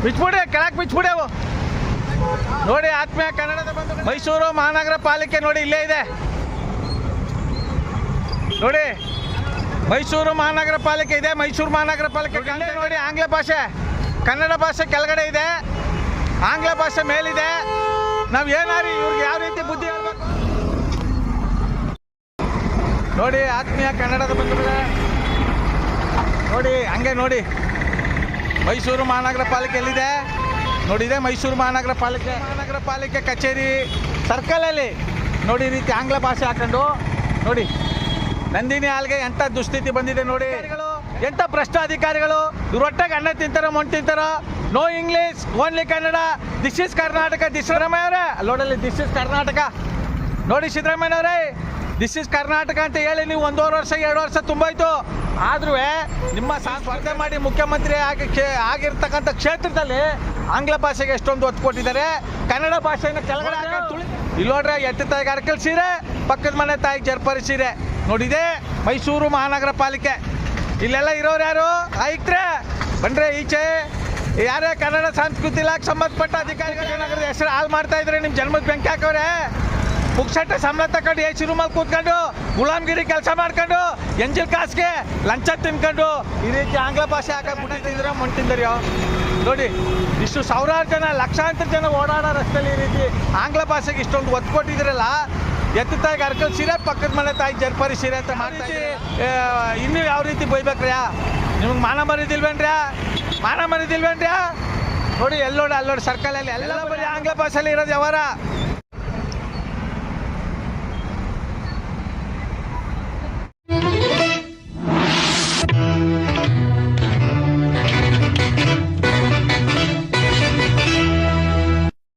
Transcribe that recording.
ಬಿಚ್ಬಿಡ್ರಿ, ಕೆಳಗೆ ಬಿಚ್ಬಿಡಿ ಅವು ನೋಡಿ. ಆತ್ಮೀಯ ಕನ್ನಡದ ಬಂಧು, ಮೈಸೂರು ಮಹಾನಗರ ಪಾಲಿಕೆ ನೋಡಿ ಇಲ್ಲೇ ಇದೆ ನೋಡಿ. ಮೈಸೂರು ಮಹಾನಗರ ಪಾಲಿಕೆ ಇದೆ. ಮೈಸೂರು ಮಹಾನಗರ ಪಾಲಿಕೆ ನೋಡಿ. ಆಂಗ್ಲ ಭಾಷೆ, ಕನ್ನಡ ಭಾಷೆ ಕೆಳಗಡೆ ಇದೆ, ಆಂಗ್ಲ ಭಾಷೆ ಮೇಲಿದೆ. ನಾವು ಏನಾರು ಇವ್ರಿಗೆ ಯಾವ ರೀತಿ ಬುದ್ಧಿ ಹೇಳ್ಬೇಕು ನೋಡಿ. ಆತ್ಮೀಯ ಕನ್ನಡದ ಬಂಧುಗಳೇ ನೋಡಿ, ಹಂಗೆ ನೋಡಿ. ಮೈಸೂರು ಮಹಾನಗರ ಪಾಲಿಕೆ ಎಲ್ಲಿದೆ ನೋಡಿ. ಇದೆ ಮೈಸೂರು ಮಹಾನಗರ ಪಾಲಿಕೆ ಕಚೇರಿ ಸರ್ಕಲಲ್ಲಿ ನೋಡಿ. ಈ ರೀತಿ ಆಂಗ್ಲ ಭಾಷೆ ಹಾಕೊಂಡು ನೋಡಿ. ನಂದಿನಿ ಹಾಲ್ಗೆ ಎಂಥ ದುಸ್ಥಿತಿ ಬಂದಿದೆ ನೋಡಿ. ಎಂಥ ಭ್ರಷ್ಟ ಅಧಿಕಾರಿಗಳು. ಇವ್ರೊಟ್ಟಾಗ ಅನ್ನ ತಿಂತಾರೋ ಮಣ್ಣು ತಿಂತಾರೋ. No English, only Kannada. This is Karnataka. Siddaramaiah ಅವರೇ ನೋಡಲ್ಲಿ, ದಿಸ್ ಇಸ್ ಕರ್ನಾಟಕ ನೋಡಿ. ಸಿದ್ದರಾಮಯ್ಯ ಅವರೇ, ದಿಸ್ ಇಸ್ ಕರ್ನಾಟಕ ಅಂತ ಹೇಳಿ ನೀವು 1.5 ವರ್ಷ 2 ವರ್ಷ ತುಂಬೋಯ್ತು. ಆದ್ರೂ ನಿಮ್ಮ ಸ್ಪರ್ಧೆ ಮಾಡಿ ಮುಖ್ಯಮಂತ್ರಿ ಆಗಿರ್ತಕ್ಕಂಥ ಕ್ಷೇತ್ರದಲ್ಲಿ ಆಂಗ್ಲ ಭಾಷೆಗೆ ಎಷ್ಟೊಂದು ಒತ್ತು ಕೊಟ್ಟಿದ್ದಾರೆ. ಕನ್ನಡ ಭಾಷೆಯನ್ನು ಕೆಳಗಡೆ ಇಲ್ಲಿ ನೋಡ್ರೆ, ಎತ್ತು ತಾಯಿಗೆ ಅರಕಲ್ ಸೀರೆ, ಪಕ್ಕದ ಮನೆ ತಾಯಿಗೆ ಜರ್ಪರಿ ಸೀರೆ ನೋಡಿದೆ ಮೈಸೂರು ಮಹಾನಗರ ಪಾಲಿಕೆ. ಇಲ್ಲೆಲ್ಲ ಇರೋರು ಯಾರು? ಆಯುಕ್ತರೇ ಬನ್ರಿ ಈಚೆ. ಯಾರೇ ಕನ್ನಡ ಸಂಸ್ಕೃತಿ ಇಲಾಖೆ ಸಂಬಂಧಪಟ್ಟ ಅಧಿಕಾರಿಗಳು ನಗರದ ಹೆಸರು ಹಾಳು ಮಾಡ್ತಾ ಇದ್ರೆ ನಿಮ್ಮ ಜನ್ಮದ ಬೆಂಕಿ ಹಾಕವ್ರೆ. ಪುಕ್ಷಟ್ಟ ಸಂಬಳ ತಗೊಂಡು ಎ ಸಿ ರೂಮಲ್ಲಿ ಕೂತ್ಕೊಂಡು ಗುಲಾಮ್ಗಿರಿ ಕೆಲಸ ಮಾಡ್ಕೊಂಡು ಎಂಜಿಲ್ ಕಾಸಿಗೆ ಲಂಚ ತಿನ್ಕೊಂಡು ಈ ರೀತಿ ಆಂಗ್ಲ ಭಾಷೆ ಹಾಕಿಬಿಟ್ಟಿದ್ರೆ ಮಣ್ತಿಂದರಿಯೋ ನೋಡಿ. ಇಷ್ಟು ಸಾವಿರಾರು ಜನ, ಲಕ್ಷಾಂತರ ಜನ ಓಡಾಡೋ ರಸ್ತೆಯಲ್ಲಿ ಈ ರೀತಿ ಆಂಗ್ಲ ಭಾಷೆಗೆ ಇಷ್ಟೊಂದು ಒತ್ತು ಕೊಟ್ಟಿದ್ರಲ್ಲ. ಎತ್ತು ತಾಯಿಗೆ ಅರ್ಕಲ್ ಸೀರೆ, ಪಕ್ಕದ ಮನೆ ತಾಯಿಗೆ ಜರ್ಪರಿ ಸೀರೆ ಅಂತ ಮಾಡ್ತಾ ಇನ್ನೂ ಯಾವ ರೀತಿ ಬೈಬೇಕ್ರ್ಯಾ? ನಿಮ್ಗೆ ಮಾನ ಮರಿದಿಲ್ವೇನ್ರ್ಯಾ? ಮಾನ ಮರಿದಿಲ್ವೇನ್ರ್ಯಾ? ನೋಡಿ, ಎಲ್ಲೋಡಿ ಅಲ್ಲೋಡಿ ಸರ್ಕಲಲ್ಲಿ ಎಲ್ಲ ಬರೀ ಆಂಗ್ಲ ಭಾಷೆಯಲ್ಲಿ ಇರೋದು ವ್ಯವಹಾರ.